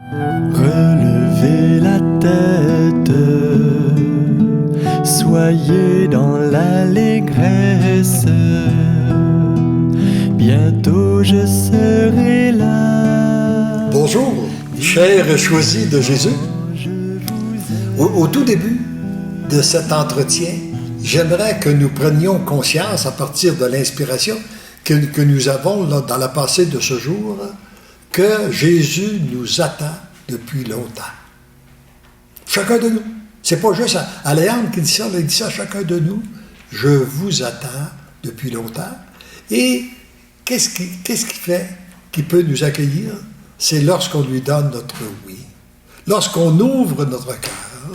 Relevez la tête, soyez dans l'allégresse, bientôt je serai là. Bonjour, chers choisis de Jésus. Au tout début de cet entretien, j'aimerais que nous prenions conscience, à partir de l'inspiration que nous avons là, dans la pensée de ce jour, que Jésus nous attend depuis longtemps. Chacun de nous. C'est pas juste à Léandre qui dit ça, il dit ça à chacun de nous. Je vous attends depuis longtemps. Et qu'est-ce qui fait qu'il peut nous accueillir? C'est lorsqu'on lui donne notre oui. Lorsqu'on ouvre notre cœur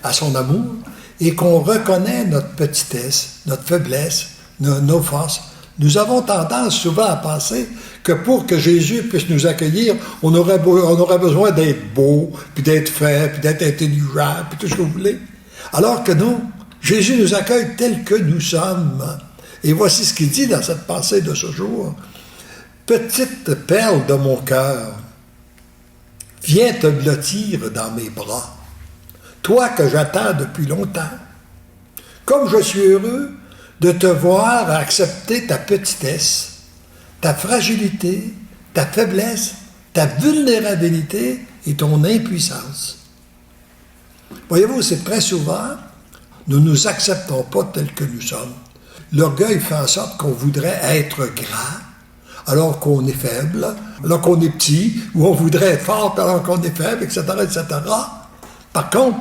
à son amour et qu'on reconnaît notre petitesse, notre faiblesse, nos forces. Nous avons tendance souvent à penser que pour que Jésus puisse nous accueillir, on aurait besoin d'être beau, puis d'être fait, puis d'être intelligent, puis tout ce que vous voulez. Alors que non, Jésus nous accueille tel que nous sommes. Et voici ce qu'il dit dans cette pensée de ce jour. « Petite perle de mon cœur, viens te blottir dans mes bras, toi que j'attends depuis longtemps. Comme je suis heureux de te voir accepter ta petitesse, ta fragilité, ta faiblesse, ta vulnérabilité et ton impuissance. » Voyez-vous, c'est très souvent, nous ne nous acceptons pas tels que nous sommes. L'orgueil fait en sorte qu'on voudrait être grand, alors qu'on est faible, alors qu'on est petit, ou on voudrait être fort alors qu'on est faible, etc., etc. Par contre,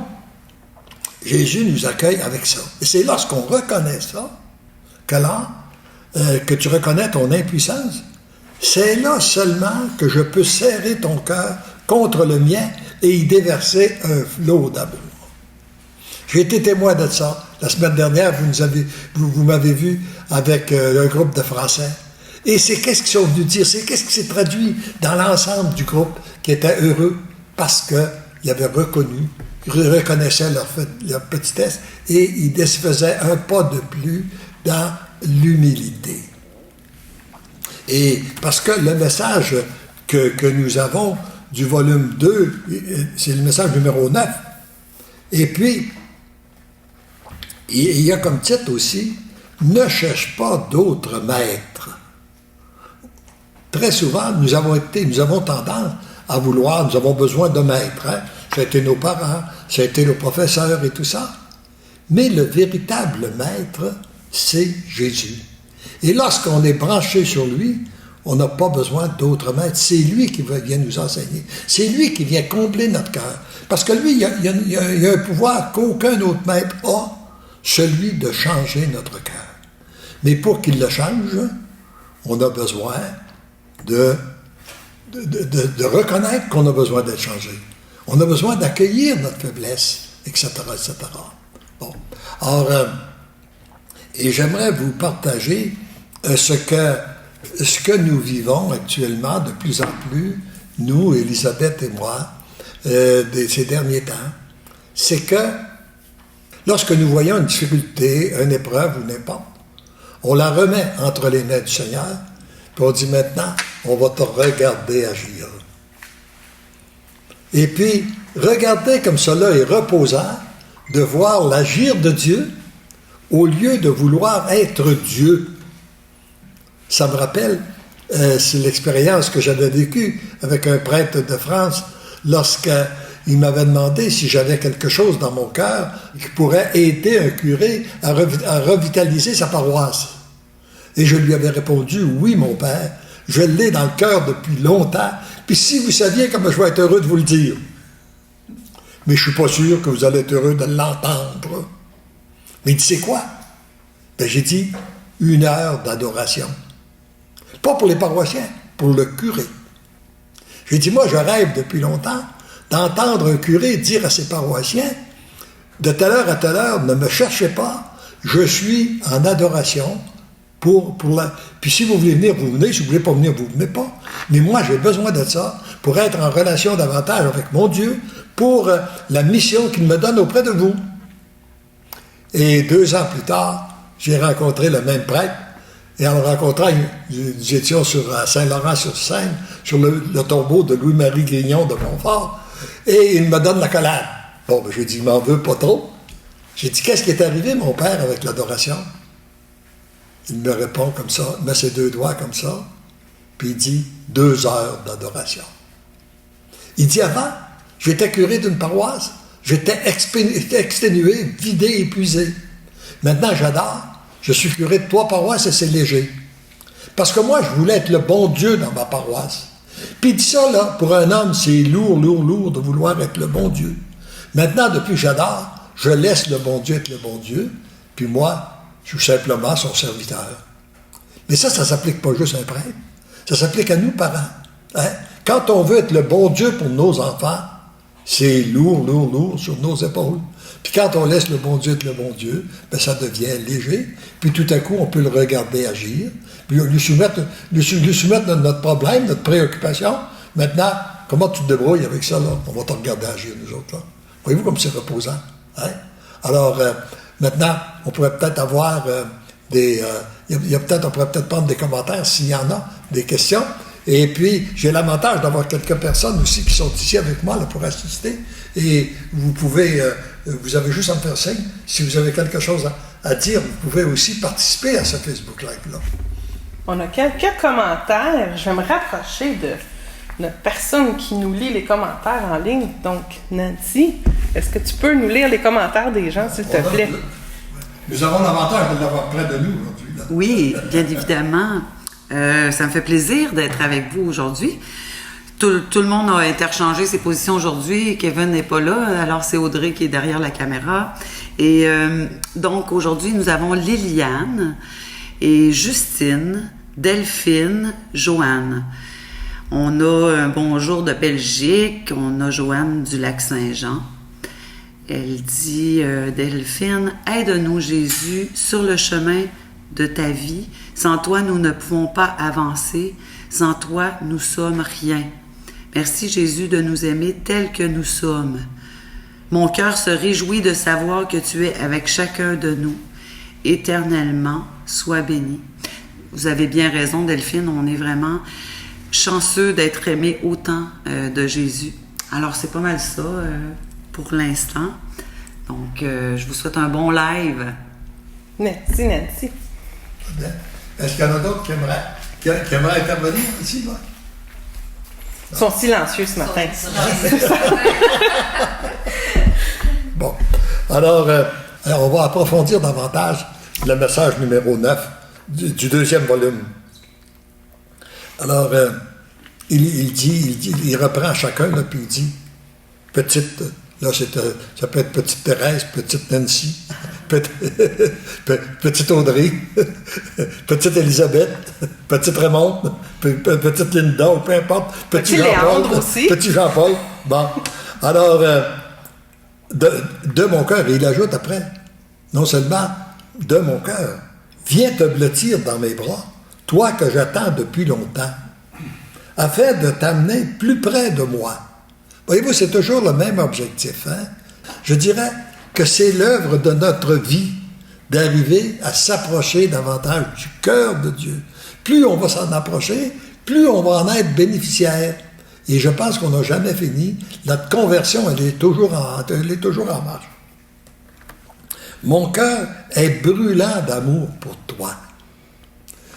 Jésus nous accueille avec ça. Et c'est lorsqu'on reconnaît ça, que tu reconnais ton impuissance, c'est là seulement que je peux serrer ton cœur contre le mien et y déverser un flot d'amour. J'ai été témoin de ça. La semaine dernière, vous m'avez vu avec un groupe de Français. Et c'est qu'est-ce qu'ils sont venus dire, c'est qu'est-ce qui s'est traduit dans l'ensemble du groupe qui était heureux parce qu'ils avaient reconnaissaient leur petitesse et ils faisaient un pas de plus dans l'humilité. Et parce que le message que nous avons du volume 2, c'est le message numéro 9. Et puis, il y a comme titre aussi, « Ne cherche pas d'autres maîtres ». Très souvent, nous avons tendance à vouloir, nous avons besoin de maîtres. Hein? Ça a été nos parents, ça a été nos professeurs et tout ça. Mais le véritable maître, c'est Jésus. Et lorsqu'on est branché sur lui, on n'a pas besoin d'autres maîtres. C'est lui qui vient nous enseigner. C'est lui qui vient combler notre cœur. Parce que lui, il y a un pouvoir qu'aucun autre maître a, celui de changer notre cœur. Mais pour qu'il le change, on a besoin de reconnaître qu'on a besoin d'être changé. On a besoin d'accueillir notre faiblesse, etc., etc. Bon. Alors, et j'aimerais vous partager ce que nous vivons actuellement de plus en plus, nous, Elisabeth et moi, ces derniers temps. C'est que lorsque nous voyons une difficulté, une épreuve ou n'importe, on la remet entre les mains du Seigneur, puis on dit maintenant, on va te regarder agir. Et puis, regarder comme cela est reposant de voir l'agir de Dieu au lieu de vouloir être Dieu. Ça me rappelle, c'est l'expérience que j'avais vécue avec un prêtre de France lorsqu'il m'avait demandé si j'avais quelque chose dans mon cœur qui pourrait aider un curé à revitaliser sa paroisse. Et je lui avais répondu, oui, mon père, je l'ai dans le cœur depuis longtemps, puis si vous saviez comme je vais être heureux de vous le dire. Mais je ne suis pas sûr que vous allez être heureux de l'entendre. Mais il dit, c'est quoi? Ben, j'ai dit, 1 heure d'adoration. Pas pour les paroissiens, pour le curé. J'ai dit, moi, je rêve depuis longtemps d'entendre un curé dire à ses paroissiens, de telle heure à telle heure, ne me cherchez pas, je suis en adoration Puis si vous voulez venir, vous venez, si vous ne voulez pas venir, vous ne venez pas. Mais moi, j'ai besoin de ça pour être en relation davantage avec mon Dieu, pour la mission qu'il me donne auprès de vous. Et 2 ans plus tard, j'ai rencontré le même prêtre, Et en le rencontrant, nous étions à Saint-Laurent-sur-Seine, sur le tombeau de Louis-Marie Grignon de Montfort, et il me donne la collade. Bon, ben, j'ai dit, il m'en veut pas trop. J'ai dit, qu'est-ce qui est arrivé, mon père, avec l'adoration? Il me répond comme ça, il met ses 2 doigts comme ça, puis il dit, 2 heures d'adoration. Il dit, avant, j'étais curé d'une paroisse, j'étais exténué, vidé, épuisé. Maintenant, j'adore. Je suis curé de 3 paroisses et c'est léger. Parce que moi, je voulais être le bon Dieu dans ma paroisse. Puis il dit ça, là, pour un homme, c'est lourd de vouloir être le bon Dieu. Maintenant, depuis que j'adore, je laisse le bon Dieu être le bon Dieu, puis moi, je suis simplement son serviteur. Mais ça ne s'applique pas juste à un prêtre. Ça s'applique à nous, parents. Hein? Quand on veut être le bon Dieu pour nos enfants, c'est lourd sur nos épaules. Puis quand on laisse le bon Dieu être le bon Dieu, ben ça devient léger. Puis tout à coup, on peut le regarder agir, puis lui soumettre notre problème, notre préoccupation. Maintenant, comment tu te débrouilles avec ça, là? On va te regarder agir, nous autres, là. Voyez-vous comme c'est reposant? Hein? Alors, maintenant, on pourrait peut-être avoir on pourrait peut-être prendre des commentaires s'il y en a, des questions. Et puis, j'ai l'avantage d'avoir quelques personnes aussi qui sont ici avec moi là, pour assister. Et vous pouvez, vous avez juste à me faire signe. Si vous avez quelque chose à dire, vous pouvez aussi participer à ce Facebook Live-là. On a quelques commentaires. Je vais me rapprocher de notre personne qui nous lit les commentaires en ligne. Donc, Nancy, est-ce que tu peux nous lire les commentaires des gens, s'il te plaît? Nous avons l'avantage de l'avoir près de nous aujourd'hui. Là. Oui, bien évidemment. Ça me fait plaisir d'être avec vous aujourd'hui. Tout le monde a interchangé ses positions aujourd'hui. Kevin n'est pas là, alors c'est Audrey qui est derrière la caméra. Et donc aujourd'hui, nous avons Liliane et Justine, Delphine, Joanne. On a un bonjour de Belgique, on a Joanne du Lac-Saint-Jean. Elle dit, Delphine, aide-nous Jésus sur le chemin de ta vie. Sans toi, nous ne pouvons pas avancer. Sans toi, nous sommes rien. Merci Jésus de nous aimer tels que nous sommes. Mon cœur se réjouit de savoir que tu es avec chacun de nous. Éternellement, sois béni. Vous avez bien raison, Delphine, on est vraiment chanceux d'être aimé autant de Jésus. Alors, c'est pas mal ça pour l'instant. Donc, je vous souhaite un bon live. Merci, Nancy. Bien. Est-ce qu'il y en a d'autres qui aimeraient intervenir ici, là? Ils sont silencieux ce matin. Bon. Alors, on va approfondir davantage le message numéro 9 du 2e volume. Alors, il reprend chacun, là, puis il dit, petite, là, ça peut être petite Thérèse, petite Nancy, petite Audrey, petite Elisabeth, petite Raymond, petite Linda, peu importe, petit Jean-Paul aussi. Petit Jean-Paul. Bon. Alors, de mon cœur, et il ajoute après, non seulement de mon cœur, viens te blottir dans mes bras, toi que j'attends depuis longtemps, afin de t'amener plus près de moi. Voyez-vous, c'est toujours le même objectif. Hein? Je dirais que c'est l'œuvre de notre vie d'arriver à s'approcher davantage du cœur de Dieu. Plus on va s'en approcher, plus on va en être bénéficiaire. Et je pense qu'on n'a jamais fini. Notre conversion, elle est toujours en marche. Mon cœur est brûlant d'amour pour toi.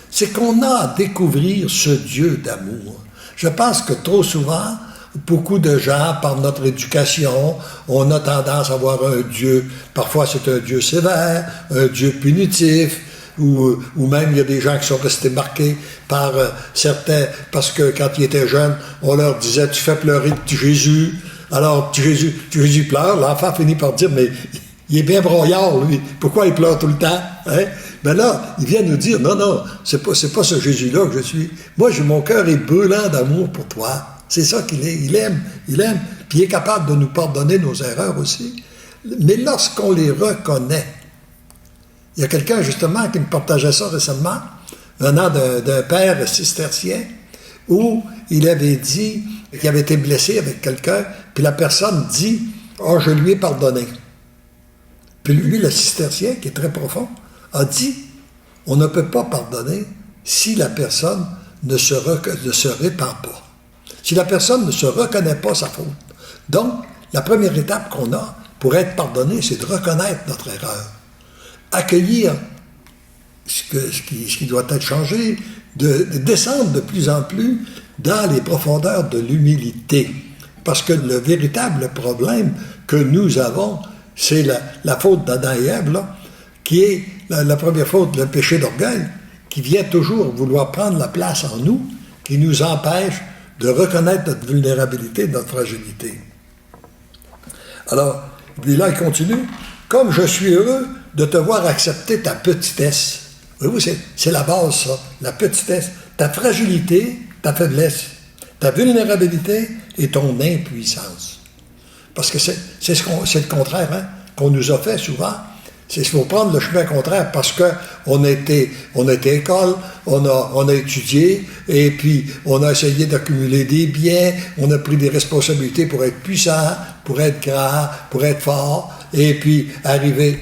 C'est qu'on a à découvrir ce Dieu d'amour. Je pense que trop souvent, beaucoup de gens, par notre éducation, on a tendance à voir un Dieu, parfois c'est un Dieu sévère, un Dieu punitif, ou même il y a des gens qui sont restés marqués par certains, parce que quand ils étaient jeunes, on leur disait « tu fais pleurer petit Jésus », alors petit Jésus pleure, l'enfant finit par dire « mais il est bien broyard, lui, pourquoi il pleure tout le temps? Hein? » Mais là, il vient nous dire « non, c'est pas ce Jésus-là que je suis. Moi, mon cœur est brûlant d'amour pour toi. » C'est ça qu'il est. Il aime, puis il est capable de nous pardonner nos erreurs aussi. Mais lorsqu'on les reconnaît, il y a quelqu'un justement qui me partageait ça récemment, venant d'un père cistercien, où il avait dit qu'il avait été blessé avec quelqu'un, puis la personne dit « oh, je lui ai pardonné ». Puis lui, le cistercien, qui est très profond, a dit « on ne peut pas pardonner si la personne ne se répand pas. Si la personne ne se reconnaît pas sa faute. Donc, la première étape qu'on a pour être pardonné, c'est de reconnaître notre erreur. Accueillir ce qui doit être changé, de descendre de plus en plus dans les profondeurs de l'humilité. Parce que le véritable problème que nous avons, c'est la faute d'Adam et Ève, là, qui est la première faute, le péché d'orgueil, qui vient toujours vouloir prendre la place en nous, qui nous empêche de reconnaître notre vulnérabilité, notre fragilité. Alors, puis là, il continue. « Comme je suis heureux de te voir accepter ta petitesse. » Voyez-vous, c'est la base, ça, la petitesse. Ta fragilité, ta faiblesse, ta vulnérabilité et ton impuissance. Parce que c'est le contraire, hein, qu'on nous a fait souvent. Il faut prendre le chemin contraire parce qu'on a été école, on a étudié, et puis on a essayé d'accumuler des biens, on a pris des responsabilités pour être puissant, pour être grand, pour être fort, et puis arriver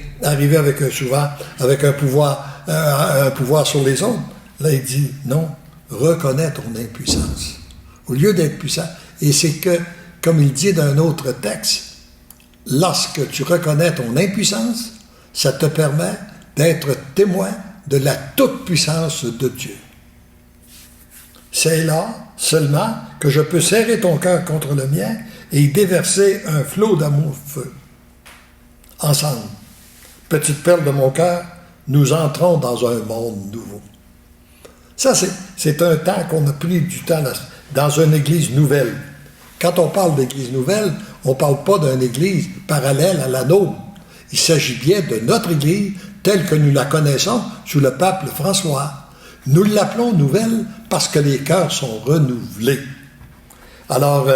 souvent avec un pouvoir sur les autres. Là, il dit, non, reconnais ton impuissance. Au lieu d'être puissant. Et c'est que, comme il dit dans un autre texte, lorsque tu reconnais ton impuissance, ça te permet d'être témoin de la toute-puissance de Dieu. C'est là seulement que je peux serrer ton cœur contre le mien et y déverser un flot d'amour-feu. Ensemble, petite perle de mon cœur, nous entrons dans un monde nouveau. Ça, c'est un temps qu'on a pris du temps dans une église nouvelle. Quand on parle d'église nouvelle, on ne parle pas d'une église parallèle à la nôtre. Il s'agit bien de notre Église telle que nous la connaissons sous le pape François. Nous l'appelons nouvelle parce que les cœurs sont renouvelés. Alors,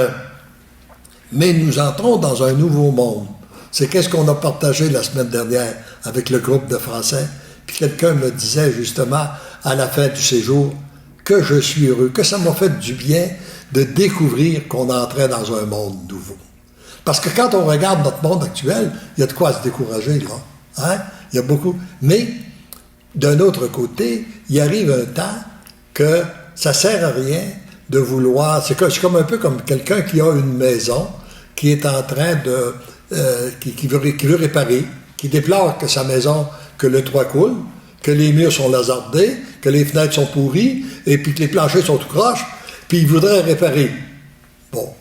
mais nous entrons dans un nouveau monde. C'est qu'est-ce qu'on a partagé la semaine dernière avec le groupe de Français. Puis quelqu'un me disait justement à la fin du séjour que je suis heureux, que ça m'a fait du bien de découvrir qu'on entrait dans un monde nouveau. Parce que quand on regarde notre monde actuel, il y a de quoi se décourager, là. Hein? Il y a beaucoup. Mais, d'un autre côté, il arrive un temps que ça ne sert à rien de vouloir... C'est comme un peu comme quelqu'un qui a une maison, qui est en train de... qui veut réparer, qui déplore que sa maison, que le toit coule, que les murs sont lazardés, que les fenêtres sont pourries, et puis que les planchers sont tout croches, puis il voudrait réparer. Bon.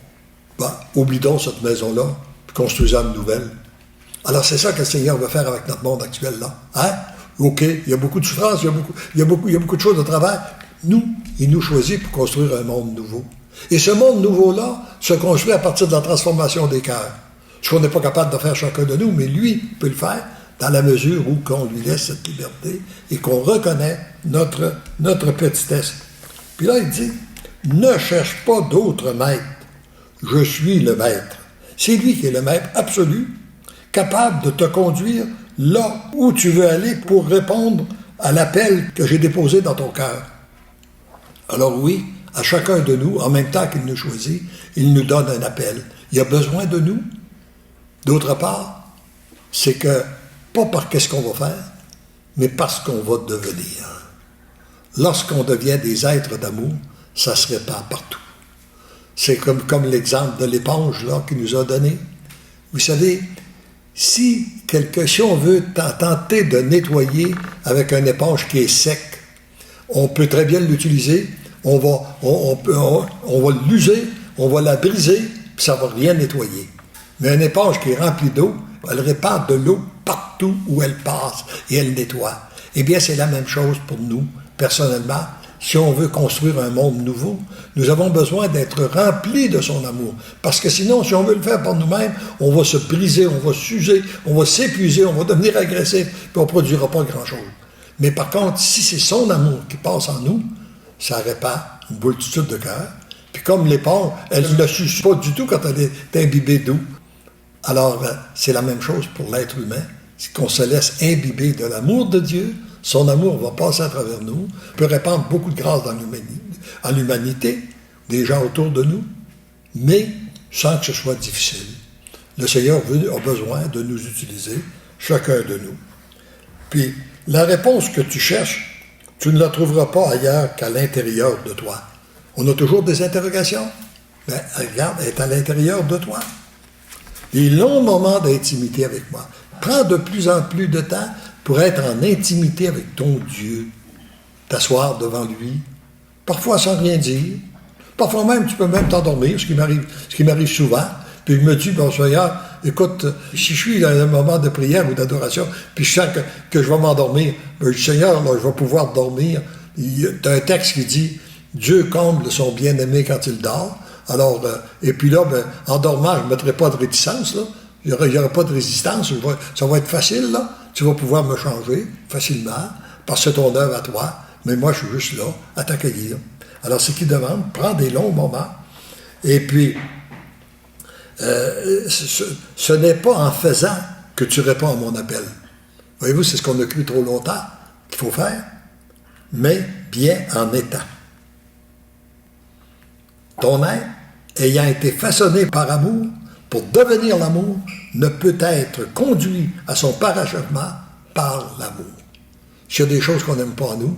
Oublions cette maison-là, puis construisons une nouvelle. Alors, c'est ça que le Seigneur veut faire avec notre monde actuel, là. Hein? OK, il y a beaucoup de souffrance, il y a beaucoup de choses de travers. Nous, il nous choisit pour construire un monde nouveau. Et ce monde nouveau-là se construit à partir de la transformation des cœurs. Ce qu'on n'est pas capable de faire chacun de nous, mais lui peut le faire dans la mesure où qu'on lui laisse cette liberté et qu'on reconnaît notre petitesse. Puis là, il dit, ne cherche pas d'autre maître. Je suis le maître. C'est lui qui est le maître absolu, capable de te conduire là où tu veux aller pour répondre à l'appel que j'ai déposé dans ton cœur. Alors oui, à chacun de nous, en même temps qu'il nous choisit, il nous donne un appel. Il a besoin de nous. D'autre part, c'est que, pas par qu'est-ce qu'on va faire, mais parce qu'on va devenir. Lorsqu'on devient des êtres d'amour, ça se répand partout. C'est comme l'exemple de l'éponge là qu'il nous a donné. Vous savez, si on veut tenter de nettoyer avec une éponge qui est sec, on peut très bien l'utiliser, on va l'user, on va la briser, puis ça ne va rien nettoyer. Mais une éponge qui est remplie d'eau, elle répand de l'eau partout où elle passe et elle nettoie. Eh bien, c'est la même chose pour nous, personnellement. Si on veut construire un monde nouveau, nous avons besoin d'être remplis de son amour. Parce que sinon, si on veut le faire par nous-mêmes, on va se briser, on va s'user, on va s'épuiser, on va devenir agressif, puis on ne produira pas grand-chose. Mais par contre, si c'est son amour qui passe en nous, ça répand une multitude de cœurs. Puis comme l'éponge, elle ne s'use pas du tout quand elle est imbibée d'eau. Alors, c'est la même chose pour l'être humain. C'est qu'on se laisse imbiber de l'amour de Dieu. Son amour va passer à travers nous, peut répandre beaucoup de grâce en l'humanité, des gens autour de nous, mais sans que ce soit difficile. Le Seigneur a besoin de nous utiliser, chacun de nous. Puis, la réponse que tu cherches Tu ne la trouveras pas ailleurs qu'à l'intérieur de toi. On a toujours des interrogations. Ben, regarde, elle est à l'intérieur de toi. Les longs moments d'intimité avec moi. Prends de plus en plus de temps pour être en intimité avec ton Dieu. T'asseoir devant lui, parfois sans rien dire. Parfois même, tu peux même t'endormir, ce qui m'arrive souvent. Puis je me dis, bon Seigneur, écoute, si je suis dans un moment de prière ou d'adoration, puis je sens que je vais m'endormir, ben, je dis, Seigneur, là, je vais pouvoir dormir. Il y a un texte qui dit, Dieu comble son bien-aimé quand il dort. Alors, et puis là, ben, en dormant, je ne mettrai pas de réticence, là. Il n'y aura pas de résistance. Ça va être facile, là. Tu vas pouvoir me changer facilement, parce que c'est ton œuvre à toi. Mais moi, je suis juste là, à t'accueillir. Alors, ce qui demande, prends des longs moments. Et puis, ce n'est pas en faisant que tu réponds à mon appel. Voyez-vous, c'est ce qu'on a cru trop longtemps qu'il faut faire, mais bien en étant. Ton être, ayant été façonné par amour, pour devenir l'amour, ne peut être conduit à son parachèvement par l'amour. S'il y a des choses qu'on n'aime pas en nous,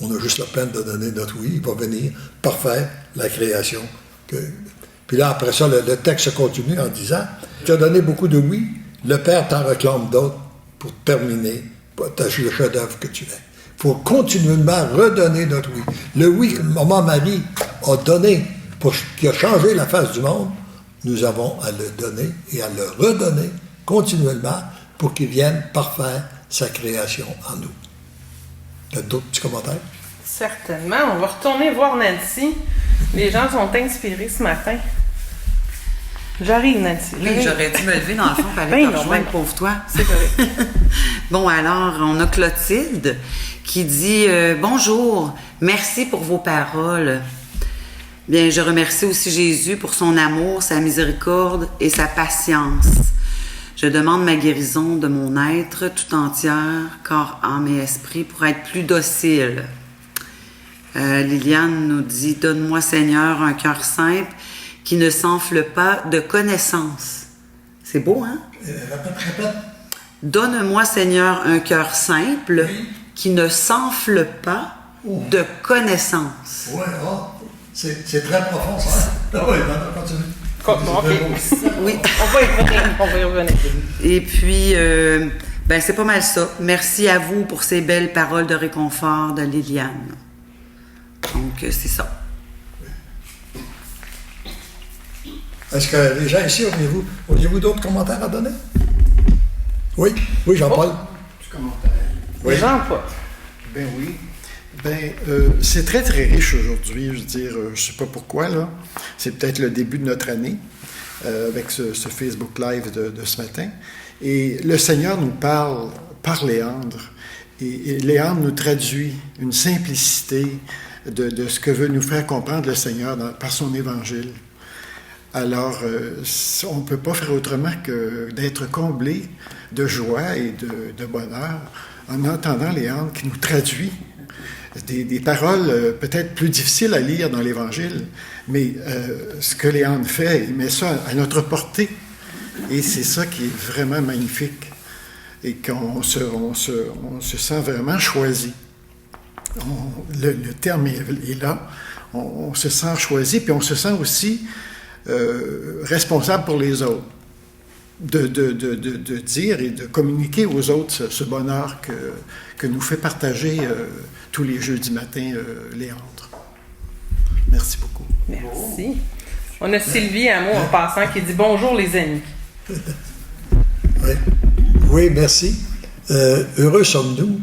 on a juste la peine de donner notre oui, il va venir parfaire la création. Puis là, après ça, le texte continue en disant, tu as donné beaucoup de oui, le Père t'en réclame d'autres pour terminer le chef-d'œuvre que tu es. Il faut continuellement redonner notre oui. Le oui que Maman Marie a donné, qui a changé la face du monde, nous avons à le donner et à le redonner continuellement pour qu'il vienne parfaire sa création en nous. Il y a d'autres petits commentaires? Certainement. On va retourner voir Nancy. Les gens sont inspirés ce matin. J'arrive, Nancy. Oui, j'aurais dû me lever dans le fond pour aller te rejoindre, pauvre toi. C'est correct. Bon, alors, on a Clotilde qui dit « Bonjour, merci pour vos paroles. Bien, je remercie aussi Jésus pour son amour, sa miséricorde et sa patience. Je demande ma guérison de mon être tout entière, corps, âme et esprit, pour être plus docile. » Liliane nous dit « Donne-moi, Seigneur, un cœur simple qui ne s'enfle pas de connaissance. » C'est beau, hein? Répète. « Donne-moi, Seigneur, un cœur simple qui ne s'enfle pas de connaissance. » Oui, c'est très profond, ça. Ah oui, continue. OK. Oui. On va y revenir. Et puis, c'est pas mal ça. Merci à vous pour ces belles paroles de réconfort de Liliane. Donc, c'est ça. Est-ce que les gens ici, auriez-vous d'autres commentaires à donner? Oui, Jean-Paul. Petit commentaire. Oui. Jean-Paul. Ben oui. C'est très, très riche aujourd'hui. Je veux dire, je ne sais pas pourquoi, là. C'est peut-être le début de notre année avec ce Facebook Live de ce matin. Et le Seigneur nous parle par Léandre. Et Léandre nous traduit une simplicité de ce que veut nous faire comprendre le Seigneur par son Évangile. Alors, on ne peut pas faire autrement que d'être comblé de joie et de bonheur en entendant Léandre qui nous traduit des paroles peut-être plus difficiles à lire dans l'Évangile, mais ce que Léandre fait, il met ça à notre portée. Et c'est ça qui est vraiment magnifique. Et qu'on se sent vraiment choisi. Le terme est là. On se sent choisi, puis on se sent aussi responsable pour les autres. De dire et de communiquer aux autres ce bonheur que nous fait partager tous les jeudis matins Léandre. Merci beaucoup. Merci. On a Sylvie à moi en passant qui dit « Bonjour les amis ». Oui, merci. Heureux sommes-nous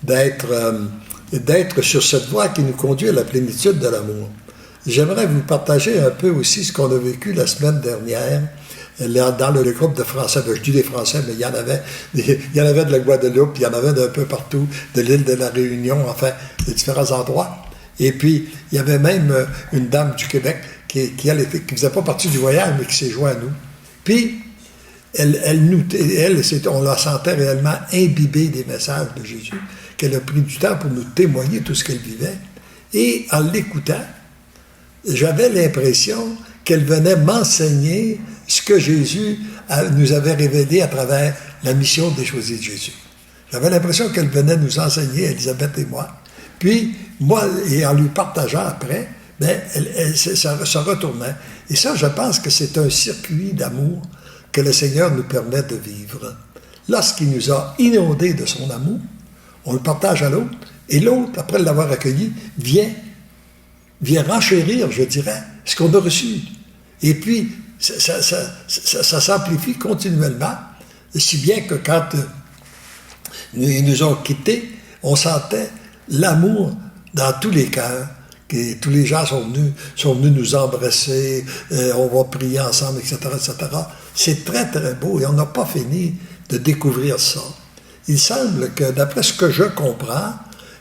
d'être sur cette voie qui nous conduit à la plénitude de l'amour. J'aimerais vous partager un peu aussi ce qu'on a vécu la semaine dernière dans le groupe de Français. Je dis des Français, mais il y en avait de la Guadeloupe, il y en avait d'un peu partout, de l'île de la Réunion, enfin, de différents endroits. Et puis, il y avait même une dame du Québec qui faisait pas partie du voyage, mais qui s'est jointe à nous. Puis, on la sentait réellement imbibée des messages de Jésus, qu'elle a pris du temps pour nous témoigner tout ce qu'elle vivait. Et en l'écoutant, j'avais l'impression qu'elle venait m'enseigner ce que Jésus nous avait révélé à travers la mission des choisis de Jésus. J'avais l'impression qu'elle venait nous enseigner, Elisabeth et moi. Puis, moi, et en lui partageant après, ben, ça retournait. Et ça, je pense que c'est un circuit d'amour que le Seigneur nous permet de vivre. Lorsqu'il nous a inondés de son amour, on le partage à l'autre, et l'autre, après l'avoir accueilli, vient renchérir, je dirais, ce qu'on a reçu. Et puis, ça s'amplifie continuellement, si bien que quand ils nous ont quittés, on sentait l'amour dans tous les cœurs. Que tous les gens sont venus nous embrasser, on va prier ensemble, etc., etc. C'est très, très beau et on n'a pas fini de découvrir ça. Il semble que, d'après ce que je comprends,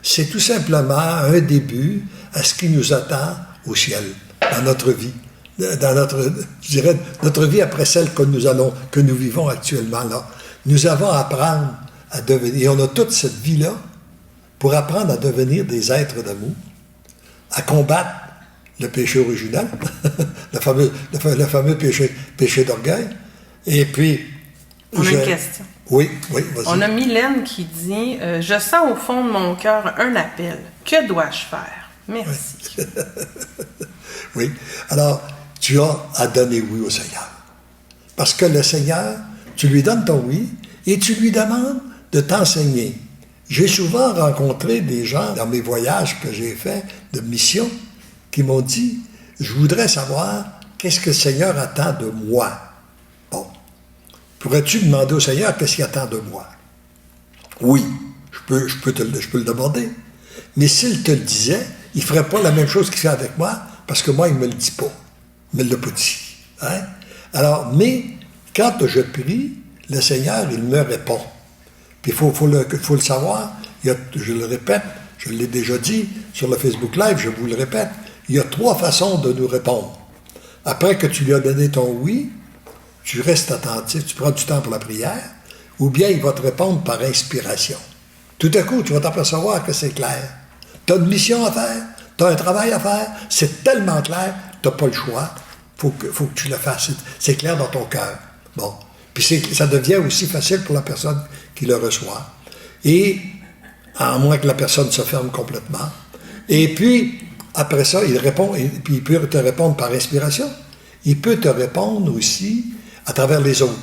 c'est tout simplement un début à ce qui nous attend au ciel, dans notre vie. Dans notre vie après celle que nous vivons actuellement là. Nous avons à apprendre à devenir, et on a toute cette vie-là pour apprendre à devenir des êtres d'amour, à combattre le péché original, le fameux péché d'orgueil. Et puis... On a une question. Oui, vas-y. On a Mylène qui dit « Je sens au fond de mon cœur un appel. Que dois-je faire? Merci. » Oui. Alors, tu as à donner oui au Seigneur. Parce que le Seigneur, tu lui donnes ton oui et tu lui demandes de t'enseigner. J'ai souvent rencontré des gens dans mes voyages que j'ai faits de mission qui m'ont dit « Je voudrais savoir qu'est-ce que le Seigneur attend de moi. » Bon. Pourrais-tu demander au Seigneur qu'est-ce qu'il attend de moi? Oui, je peux le demander. Mais s'il te le disait, il ne ferait pas la même chose qu'il fait avec moi parce que moi, il ne me le dit pas. Il ne me l'a pas dit. Hein? Alors, mais quand je prie, le Seigneur, il me répond. Puis il faut le savoir, je le répète, je l'ai déjà dit sur le Facebook Live, je vous le répète, il y a 3 façons de nous répondre. Après que tu lui as donné ton oui, tu restes attentif, tu prends du temps pour la prière, ou bien il va te répondre par inspiration. Tout à coup, tu vas t'apercevoir que c'est clair. Tu as une mission à faire, tu as un travail à faire, c'est tellement clair, tu n'as pas le choix, faut que tu le fasses, c'est clair dans ton cœur. Bon. Puis ça devient aussi facile pour la personne qui le reçoit. Et, à moins que la personne se ferme complètement. Et puis, après ça, il répond, et puis il peut te répondre par inspiration. Il peut te répondre aussi à travers les autres.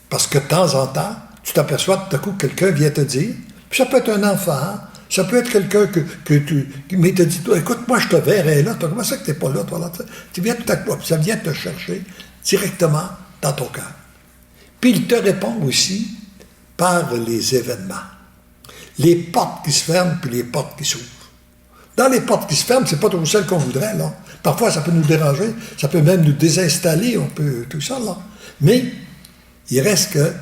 Parce que de temps en temps, tu t'aperçois tout à coup que quelqu'un vient te dire, puis ça peut être un enfant, ça peut être quelqu'un mais te dit, écoute, moi je te verrai là, comment ça que tu n'es pas là, toi, là? Tu viens tout à coup, ça vient te chercher directement dans ton cœur. Puis il te répond aussi par les événements. Les portes qui se ferment, puis les portes qui s'ouvrent. Dans les portes qui se ferment, c'est pas toujours celles qu'on voudrait, là. Parfois, ça peut nous déranger, ça peut même nous désinstaller, on peut, tout ça, là. Mais, il reste que,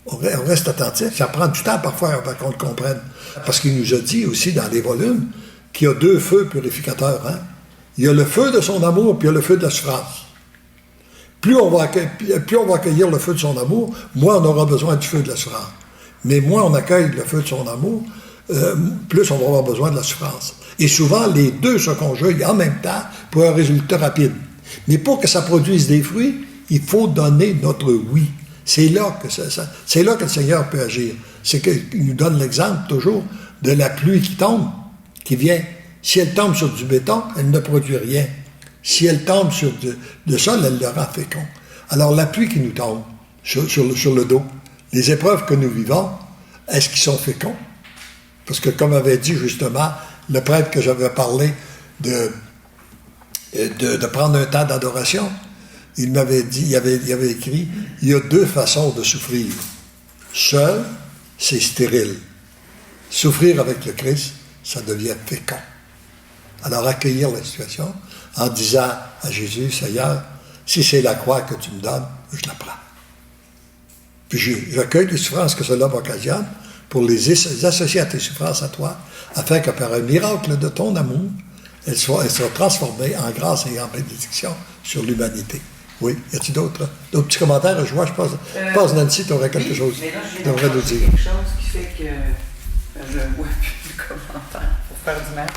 on reste attentif, ça prend du temps parfois avant qu'on le comprenne. Parce qu'il nous a dit aussi dans les volumes qu'il y a 2 feux purificateurs, hein. Il y a le feu de son amour, puis il y a le feu de la souffrance. Plus on va accueillir le feu de son amour, moins on aura besoin du feu de la souffrance. Mais moins on accueille le feu de son amour, plus on va avoir besoin de la souffrance. Et souvent, les deux se conjuguent en même temps pour un résultat rapide. Mais pour que ça produise des fruits, il faut donner notre oui. C'est là que le Seigneur peut agir. C'est qu'il nous donne l'exemple toujours de la pluie qui tombe, qui vient. Si elle tombe sur du béton, elle ne produit rien. Si elle tombe sur le sol, elle le rend fécond. Alors la pluie qui nous tombe sur le dos, les épreuves que nous vivons, est-ce qu'ils sont féconds? Parce que comme avait dit justement le prêtre que j'avais parlé de prendre un temps d'adoration, il m'avait dit, il avait écrit, il y a 2 façons de souffrir. Seul, c'est stérile. Souffrir avec le Christ, ça devient fécond. Alors accueillir la situation en disant à Jésus, Seigneur, si c'est la croix que tu me donnes, je la prends. Puis j'accueille les souffrances que cela m'occasionne pour les associer à tes souffrances à toi, afin que par un miracle de ton amour, elles soient transformées en grâce et en bénédiction sur l'humanité. Oui, y a-t-il d'autres petits commentaires? Je pense Nancy, tu aurais quelque chose. Mais là, je viens de nous dire. quelque chose qui fait que je vois plus de commentaires pour faire du mal.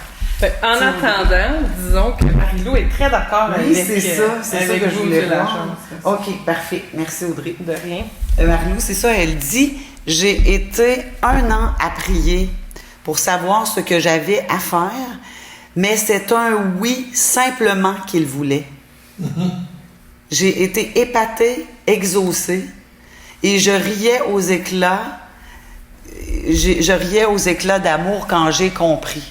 En attendant, disons que Marie-Lou est très d'accord avec c'est ça que je voulais voir. OK, parfait. Merci Audrey. De rien. Marie-Lou, c'est ça, elle dit « J'ai été 1 an à prier pour savoir ce que j'avais à faire, mais c'est un oui simplement qu'il voulait. J'ai été épatée, exaucée, et je riais aux éclats. Je riais aux éclats d'amour quand j'ai compris.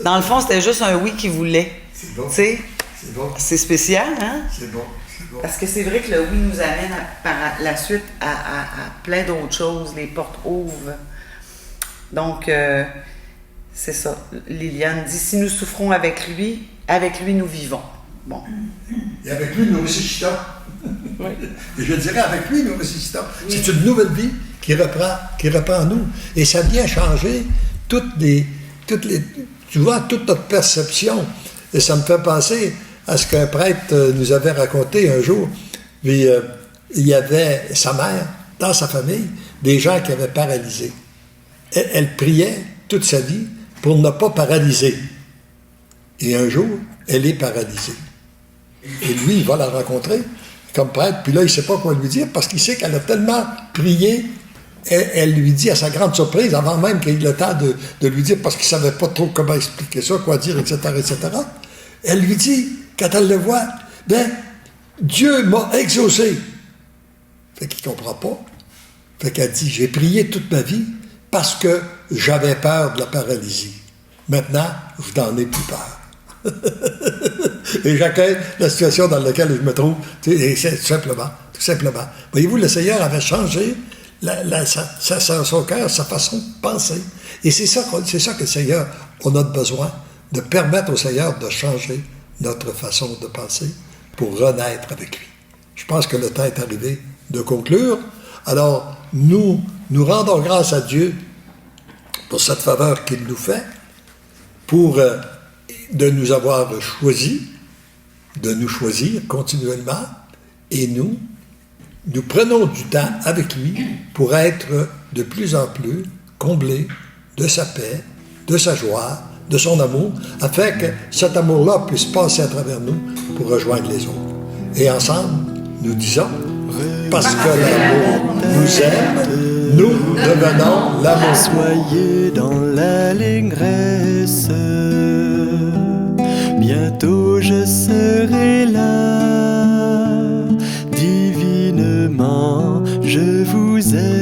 Dans le fond, c'était juste un oui qu'il voulait. C'est bon. Tu sais, C'est bon. c'est spécial, hein? C'est bon. C'est bon. Parce que c'est vrai que le oui nous amène par la suite à plein d'autres choses. Les portes ouvrent. Donc, c'est ça. Liliane dit, si nous souffrons avec lui nous vivons. Bon. Et avec lui, nous ressuscitons. Oui. Et je dirais, avec lui, nous ressuscitons. Oui. C'est une nouvelle vie qui reprend en nous. Et ça vient changer toute notre perception. Et ça me fait penser à ce qu'un prêtre nous avait raconté un jour. Puis, il y avait sa mère, dans sa famille, des gens qui avaient paralysé. Elle priait toute sa vie pour ne pas paralyser. Et un jour, elle est paralysée. Et lui, il va la rencontrer comme prêtre, puis là, il ne sait pas quoi lui dire, parce qu'il sait qu'elle a tellement prié, elle lui dit, à sa grande surprise, avant même qu'il ait le temps de lui dire, parce qu'il ne savait pas trop comment expliquer ça, quoi dire, etc., elle lui dit, quand elle le voit, « Ben, Dieu m'a exaucé. » Fait qu'il ne comprend pas. Fait qu'elle dit, « J'ai prié toute ma vie parce que j'avais peur de la paralysie. Maintenant, je n'en ai plus peur. » Et j'accueille la situation dans laquelle je me trouve, et c'est tout simplement. Voyez-vous, le Seigneur avait changé son cœur, sa façon de penser. Et c'est ça que le Seigneur, on a besoin, de permettre au Seigneur de changer notre façon de penser pour renaître avec lui. Je pense que le temps est arrivé de conclure. Alors, nous rendons grâce à Dieu pour cette faveur qu'il nous fait, pour de nous avoir choisis, de nous choisir continuellement, et nous prenons du temps avec lui pour être de plus en plus comblés de sa paix, de sa joie, de son amour, afin que cet amour-là puisse passer à travers nous pour rejoindre les autres. Et ensemble, nous disons, parce que l'amour nous aime, nous devenons l'amour. Soyez dans l'allégresse, bientôt je serai là, divinement je vous aime.